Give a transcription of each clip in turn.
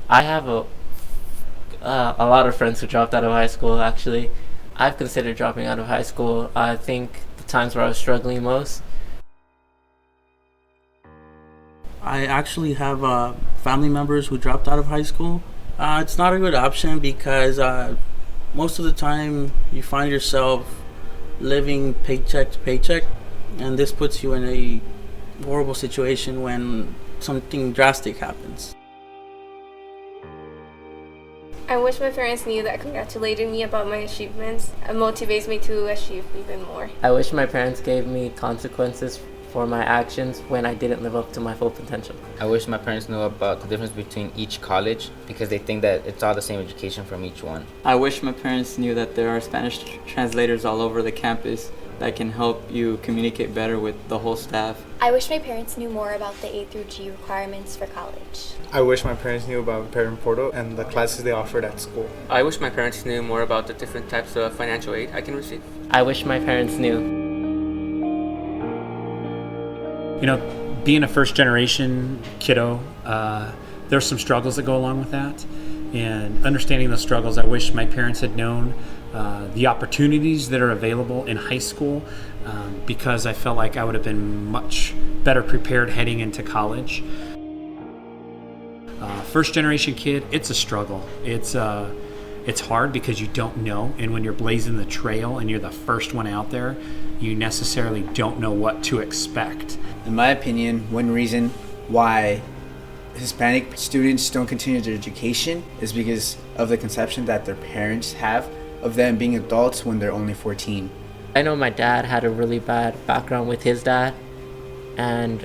I have a lot of friends who dropped out of high school, actually. I've considered dropping out of high school. I think the times where I was struggling most. I actually have family members who dropped out of high school. It's not a good option because most of the time you find yourself living paycheck to paycheck, and this puts you in a horrible situation when something drastic happens. I wish my parents knew that congratulated me about my achievements. It motivates me to achieve even more. I wish my parents gave me consequences for my actions when I didn't live up to my full potential. I wish my parents knew about the difference between each college because they think that it's all the same education from each one. I wish my parents knew that there are Spanish translators all over the campus that can help you communicate better with the whole staff. I wish my parents knew more about the A through G requirements for college. I wish my parents knew about Parent Portal and the classes they offered at school. I wish my parents knew more about the different types of financial aid I can receive. I wish my parents knew. You know, being a first generation kiddo, there's some struggles that go along with that. And understanding those struggles, I wish my parents had known the opportunities that are available in high school, because I felt like I would have been much better prepared heading into college. First generation kid, it's a struggle. It's hard because you don't know, and when you're blazing the trail and you're the first one out there, you necessarily don't know what to expect. In my opinion, one reason why Hispanic students don't continue their education is because of the conception that their parents have of them being adults when they're only 14. I know my dad had a really bad background with his dad, and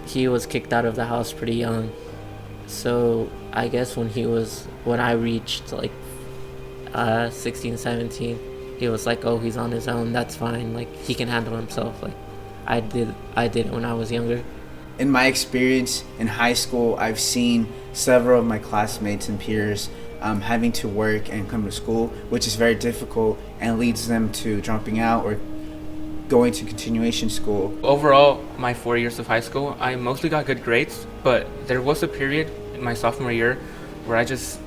he was kicked out of the house pretty young. So I guess when I reached like 16, 17, he was like, oh, he's on his own, that's fine, like he can handle himself. Like I did it when I was younger. In my experience in high school, I've seen several of my classmates and peers having to work and come to school, which is very difficult and leads them to dropping out or going to continuation school. Overall, my 4 years of high school, I mostly got good grades, but there was a period in my sophomore year where I just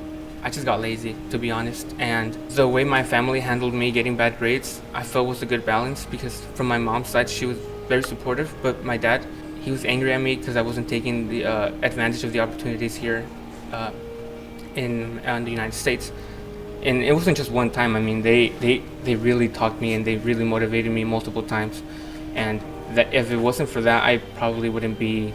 got lazy, to be honest. And the way my family handled me getting bad grades, I felt was a good balance, because from my mom's side, she was very supportive, but my dad, he was angry at me because I wasn't taking the advantage of the opportunities here in the United States. And it wasn't just one time. I mean, they really taught me and they really motivated me multiple times. And that if it wasn't for that, I probably wouldn't be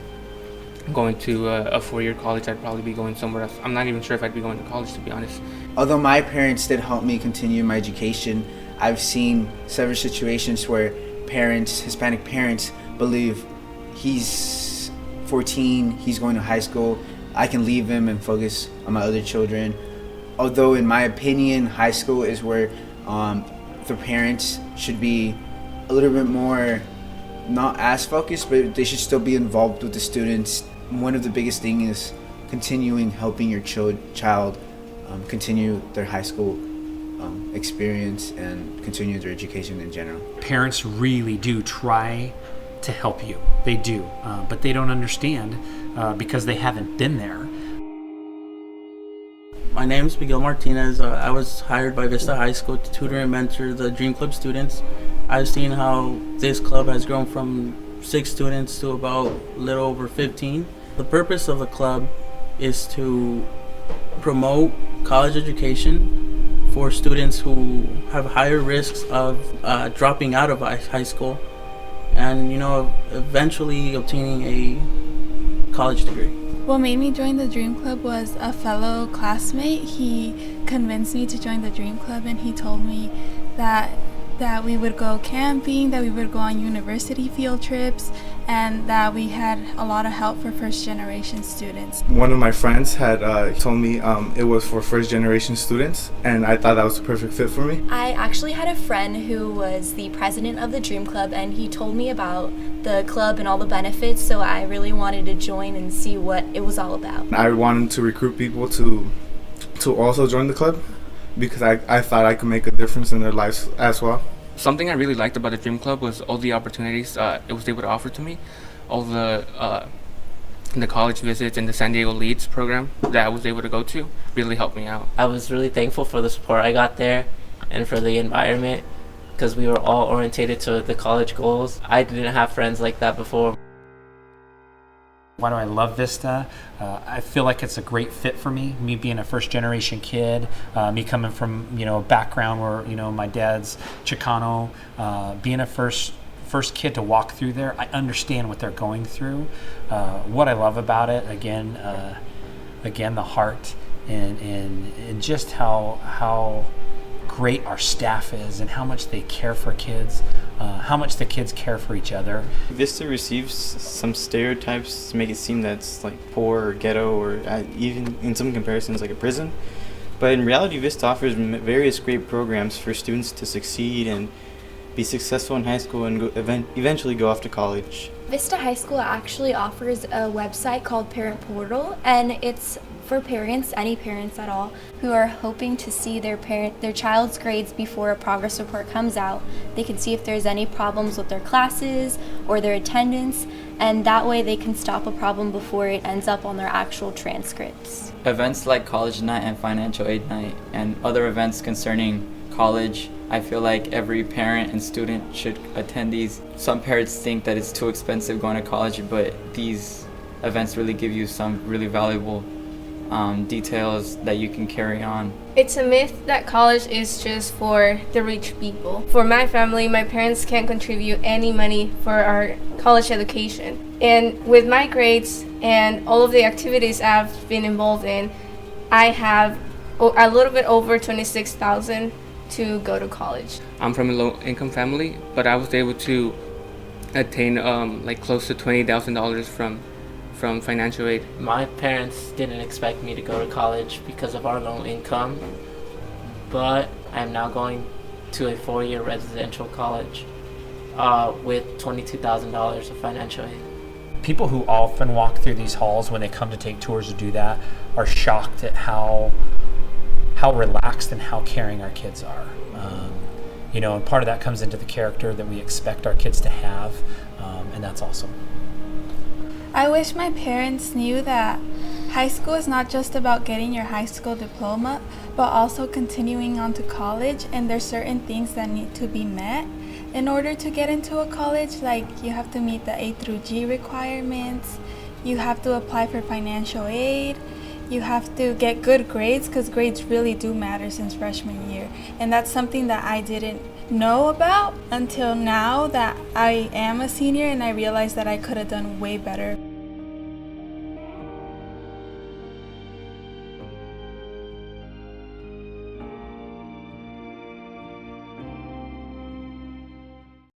going to a 4-year college. I'd probably be going somewhere else. I'm not even sure if I'd be going to college, to be honest. Although my parents did help me continue my education, I've seen several situations where Hispanic parents believe he's 14, he's going to high school, I can leave him and focus on my other children. Although in my opinion, high school is where the parents should be a little bit more, not as focused, but they should still be involved with the students. One of the biggest things is continuing helping your child continue their high school experience and continue their education in general. Parents really do try to help you. They do, but they don't understand because they haven't been there. My name is Miguel Martinez. I was hired by Vista High School to tutor and mentor the Dream Club students. I've seen how this club has grown from 6 students to about a little over 15. The purpose of the club is to promote college education for students who have higher risks of dropping out of high school and, eventually obtaining a college degree. What made me join the Dream Club was a fellow classmate. He convinced me to join the Dream Club, and he told me that we would go camping, that we would go on university field trips, and that we had a lot of help for first generation students. One of my friends had told me it was for first generation students, and I thought that was the perfect fit for me. I actually had a friend who was the president of the Dream Club, and he told me about the club and all the benefits, so I really wanted to join and see what it was all about. I wanted to recruit people to also join the club because I thought I could make a difference in their lives as well. Something I really liked about the Dream Club was all the opportunities it was able to offer to me, all the the college visits and the San Diego Leads program that I was able to go to really helped me out. I was really thankful for the support I got there and for the environment, because we were all orientated to the college goals. I didn't have friends like that before. Why do I love Vista? I feel like it's a great fit for me. Me being a first generation kid, me coming from a background where my dad's Chicano, being a first kid to walk through there, I understand what they're going through. What I love about it, again, the heart and just how great our staff is and how much they care for kids, how much the kids care for each other. Vista receives some stereotypes to make it seem that it's like poor or ghetto or even in some comparisons like a prison. But in reality, Vista offers various great programs for students to succeed and be successful in high school and eventually go off to college. Vista High School actually offers a website called Parent Portal, and it's for parents, any parents at all, who are hoping to see their child's grades before a progress report comes out. They can see if there's any problems with their classes or their attendance, and that way they can stop a problem before it ends up on their actual transcripts. Events like College Night and Financial Aid Night and other events concerning college, I feel like every parent and student should attend these. Some parents think that it's too expensive going to college, but these events really give you some really valuable details that you can carry on. It's a myth that college is just for the rich people. For my family, my parents can't contribute any money for our college education. And with my grades and all of the activities I've been involved in, I have a little bit over $26,000 to go to college. I'm from a low-income family, but I was able to attain like close to $20,000 from financial aid. My parents didn't expect me to go to college because of our low income, but I'm now going to a 4-year residential college with $22,000 of financial aid. People who often walk through these halls when they come to take tours to do that are shocked at how relaxed and how caring our kids are. And part of that comes into the character that we expect our kids to have, and that's awesome. I wish my parents knew that high school is not just about getting your high school diploma, but also continuing on to college, and there's certain things that need to be met in order to get into a college. Like, you have to meet the A through G requirements, you have to apply for financial aid, you have to get good grades, because grades really do matter since freshman year. And that's something that I didn't know about until now that I am a senior, and I realized that I could have done way better.